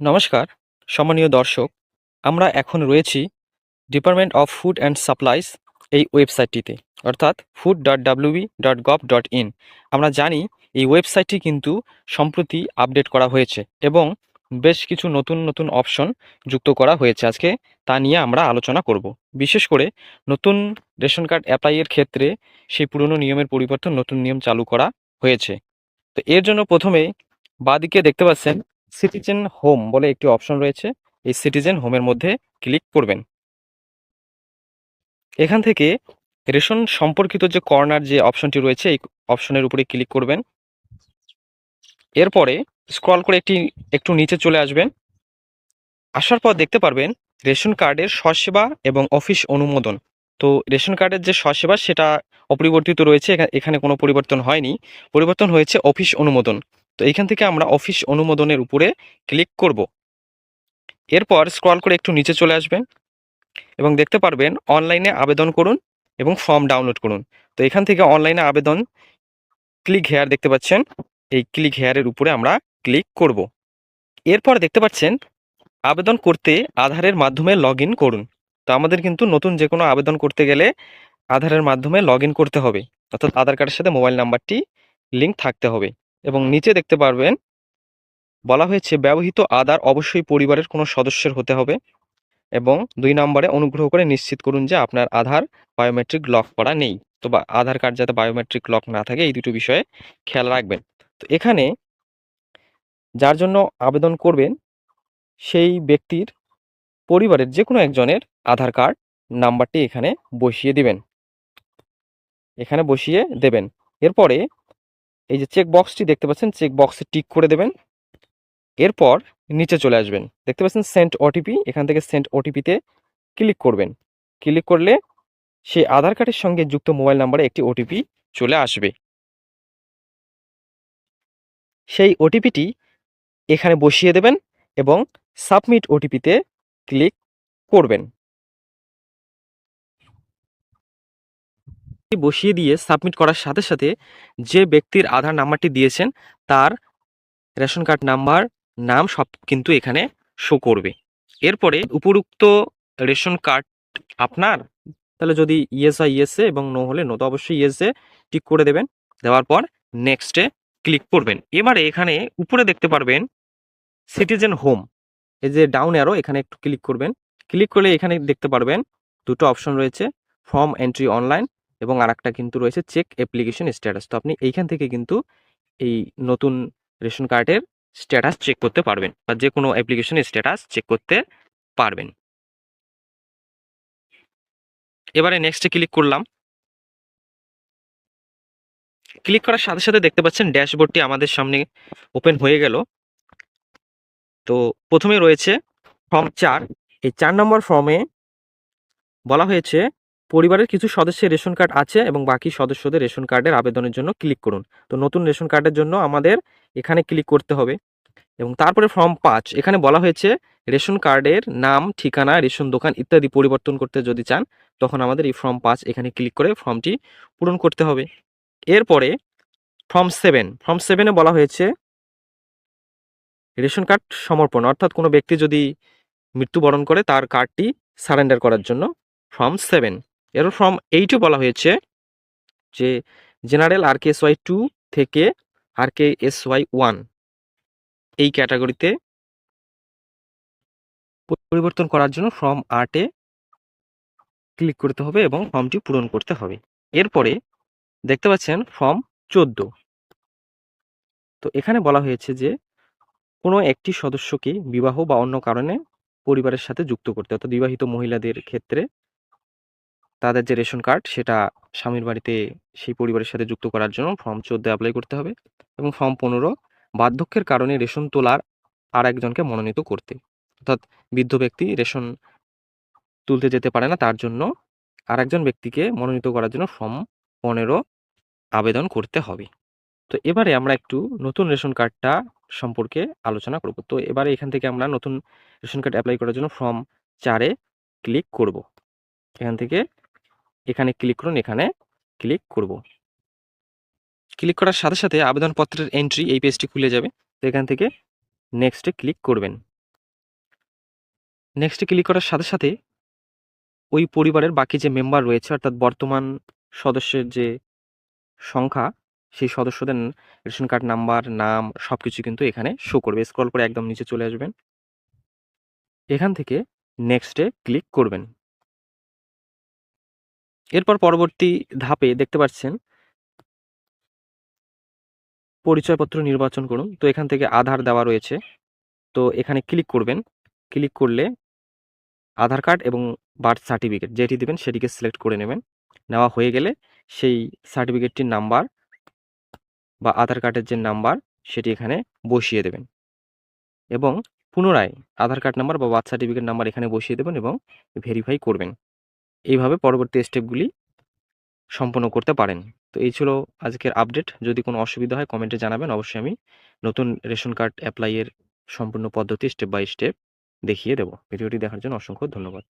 নমস্কার সম্মানীয় দর্শক, আমরা এখন রয়েছি department of food and supplies এই ওয়েবসাইটটিতে, অর্থাৎ food.wb.gov.in। আমরা জানি এই ওয়েবসাইটটি কিন্তু সম্প্রতি আপডেট করা হয়েছে এবং বেশ কিছু নতুন নতুন অপশন যুক্ত করা হয়েছে। আজকে তা নিয়ে আমরা আলোচনা করব। বিশেষ করে নতুন রেশন কার্ড অ্যাপ্লাইয়ের ক্ষেত্রে সেই পুরনো নিয়মের পরিবর্তন নতুন নিয়ম চালু করা হয়েছে। তো এর জন্য প্রথমে বাঁদিকে দেখতে পাচ্ছেন সিটিজেন হোম বলে একটি অপশন রয়েছে। এই সিটিজেন হোমের মধ্যে ক্লিক করবেন। এখান থেকে রেশন সম্পর্কিত যে কর্নার যে অপশনটি রয়েছে এই অপশনের উপরে ক্লিক করবেন। এরপরে স্ক্রল করে একটু নিচে চলে আসবেন। আসার পর দেখতে পারবেন রেশন কার্ডের স্বসেবা এবং অফিস অনুমোদন। তো রেশন কার্ডের যে স্বসেবা সেটা অপরিবর্তিত রয়েছে, এখানে কোনো পরিবর্তন হয়নি। পরিবর্তন হয়েছে অফিস অনুমোদন। তো এইখান থেকে আমরা অফিস অনুমোদনের উপরে ক্লিক করব। এরপর স্ক্রল করে একটু নিচে চলে আসবেন এবং দেখতে পারবেন অনলাইনে আবেদন করুন এবং ফর্ম ডাউনলোড করুন। তো এখান থেকে অনলাইনে আবেদন ক্লিক হেয়ার দেখতে পাচ্ছেন, এই ক্লিক হেয়ারের উপরে আমরা ক্লিক করব। এরপর দেখতে পাচ্ছেন আবেদন করতে আধারের মাধ্যমে লগ ইন করুন। তো আমাদের কিন্তু নতুন যে কোনো আবেদন করতে গেলে আধারের মাধ্যমে লগ ইন করতে হবে, অর্থাৎ আধার কার্ডের সাথে মোবাইল নাম্বারটি লিঙ্ক থাকতে হবে। এবং নিচে দেখতে পারবেন বলা হয়েছে ব্যবহৃত আধার অবশ্যই পরিবারের কোনো সদস্যের হতে হবে। এবং 2 নম্বরে অনুগ্রহ করে নিশ্চিত করুন যে আপনার আধার বায়োমেট্রিক লক করা নেই। তো আধার কার্ড যাতে বায়োমেট্রিক লক না থাকে এই দুটো বিষয়ে খেয়াল রাখবেন। তো এখানে যার জন্য আবেদন করবেন সেই ব্যক্তির পরিবারের যে কোনো একজনের আধার কার্ড নাম্বারটি এখানে বসিয়ে দেবেন। এরপরে এই যে চেক বক্সটি দেখতে পাচ্ছেন, চেক বক্সে টিক করে দেবেন। এরপর নিচে চলে আসবেন, দেখতে পাচ্ছেন সেন্ড ওটিপি। এখান থেকে সেন্ড ওটিপিতে ক্লিক করবেন। ক্লিক করলে সেই আধার কার্ডের সঙ্গে যুক্ত মোবাইল নাম্বারে একটি ওটিপি চলে আসবে। সেই ওটিপিটি এখানে বসিয়ে দেবেন এবং সাবমিট ওটিপিতে ক্লিক করবেন। বসিয়ে দিয়ে সাবমিট করার সাথে সাথে যে ব্যক্তির আধার নাম্বারটি দিয়েছেন তার রেশন কার্ড নাম্বার, নাম সব কিন্তু এখানে শো করবে। এরপরে উপরোক্ত রেশন কার্ড আপনার, তাহলে যদি ইয়েস হয় ইয়েসে এবং নো হলে নো। তো অবশ্যই ইয়েসে টিক করে দেবেন। দেওয়ার পর নেক্সটে ক্লিক করবেন। এবারে এখানে উপরে দেখতে পারবেন সিটিজেন হোম, এই যে ডাউন অ্যারো, এখানে একটু ক্লিক করবেন। ক্লিক করলে এখানে দেখতে পারবেন দুটো অপশন রয়েছে, ফর্ম এন্ট্রি অনলাইন এবং আরেকটা কিন্তু রয়েছে চেক অ্যাপ্লিকেশন স্ট্যাটাস। তো আপনি এইখান থেকে কিন্তু এই নতুন রেশন কার্ডের স্ট্যাটাস চেক করতে পারবেন বা যে কোনো অ্যাপ্লিকেশনের স্ট্যাটাস চেক করতে পারবেন। এবারে নেক্সটে ক্লিক করলাম। ক্লিক করার সাথে সাথে দেখতে পাচ্ছেন ড্যাশবোর্ডটি আমাদের সামনে ওপেন হয়ে গেল। তো প্রথমে রয়েছে ফর্ম 4। এই 4 নম্বর ফর্মে বলা হয়েছে পরিবারের কিছু সদস্যের রেশন কার্ড আছে এবং বাকি সদস্যদের রেশন কার্ডের আবেদনের জন্য ক্লিক করুন। তো নতুন রেশন কার্ডের জন্য আমাদের এখানে ক্লিক করতে হবে। এবং তারপরে ফর্ম 5, এখানে বলা হয়েছে রেশন কার্ডের নাম, ঠিকানা, রেশন দোকান ইত্যাদি পরিবর্তন করতে যদি চান তখন আমাদের এই ফর্ম 5 এখানে ক্লিক করে ফর্মটি পূরণ করতে হবে। এরপরে ফর্ম 7-এ বলা হয়েছে রেশন কার্ড সমর্পণ, অর্থাৎ কোনো ব্যক্তি যদি মৃত্যুবরণ করে তার কার্ডটি সারেন্ডার করার জন্য ফর্ম 7। এরপর ফর্ম 8-এ বলা হয়েছে যে জেনারেল RKSY 2 থেকে RKSY 1 এই ক্যাটাগরিতে পরিবর্তন করার জন্য ফর্ম 8-এ ক্লিক করতে হবে এবং ফর্মটি পূরণ করতে হবে। এরপরে দেখতে পাচ্ছেন ফর্ম 14। তো এখানে বলা হয়েছে যে কোনো একটি সদস্যকে বিবাহ বা অন্য কারণে পরিবারের সাথে যুক্ত করতে, অর্থাৎ বিবাহিত মহিলাদের ক্ষেত্রে তাদের যে রেশন কার্ড সেটা স্বামীর বাড়িতে সেই পরিবারের সাথে যুক্ত করার জন্য ফর্ম 14 অ্যাপ্লাই করতে হবে। এবং ফর্ম 15 বার্ধক্যের কারণে রেশন তোলার আর একজনকে মনোনীত করতে, অর্থাৎ বৃদ্ধ ব্যক্তি রেশন তুলতে যেতে পারে না, তার জন্য আরেকজন ব্যক্তিকে মনোনীত করার জন্য ফর্ম 15 আবেদন করতে হবে। তো এবারে আমরা একটু নতুন রেশন কার্ডটা সম্পর্কে আলোচনা করব। তো এবারে এখান থেকে আমরা নতুন রেশন কার্ড অ্যাপ্লাই করার জন্য ফর্ম 4-এ ক্লিক করব। এখান থেকে এখানে ক্লিক করুন, এখানে ক্লিক করব। ক্লিক করার সাথে সাথে আবেদনপত্রের এন্ট্রি এই পেজটি খুলে যাবে। তো এখান থেকে নেক্সটে ক্লিক করবেন। নেক্সটে ক্লিক করার সাথে সাথে ওই পরিবারের বাকি যে মেম্বার রয়েছে অর্থাৎ বর্তমান সদস্যের যে সংখ্যা, সেই সদস্যদের রেশন কার্ড নাম্বার, নাম সবকিছু কিন্তু এখানে শো করবে। স্ক্রল করে একদম নিচে চলে আসবেন। এখান থেকে নেক্সটে ক্লিক করবেন। এরপর পরবর্তী ধাপে দেখতে পাচ্ছেন পরিচয়পত্র নির্বাচন করুন। তো এখান থেকে আধার দেওয়া রয়েছে, তো এখানে ক্লিক করবেন। ক্লিক করলে আধার কার্ড এবং বার্থ সার্টিফিকেট যেটি দেবেন সেটিকে সিলেক্ট করে নেবেন। নেওয়া হয়ে গেলে সেই সার্টিফিকেটটির নাম্বার বা আধার কার্ডের যে নাম্বার সেটি এখানে বসিয়ে দেবেন এবং পুনরায় আধার কার্ড নাম্বার বা বার্থ সার্টিফিকেট নাম্বার এখানে বসিয়ে দেবেন এবং ভেরিফাই করবেন। এইভাবে পরবর্তী স্টেপগুলি সম্পন্ন করতে পারেন। তো এই ছিল আজকের আপডেট। যদি কোনো অসুবিধা হয় কমেন্টে জানাবেন। অবশ্যই আমি নতুন রেশন কার্ড অ্যাপ্লাইয়ের সম্পূর্ণ পদ্ধতি স্টেপ বাই স্টেপ দেখিয়ে দেব। ভিডিওটি দেখার জন্য অসংখ্য ধন্যবাদ।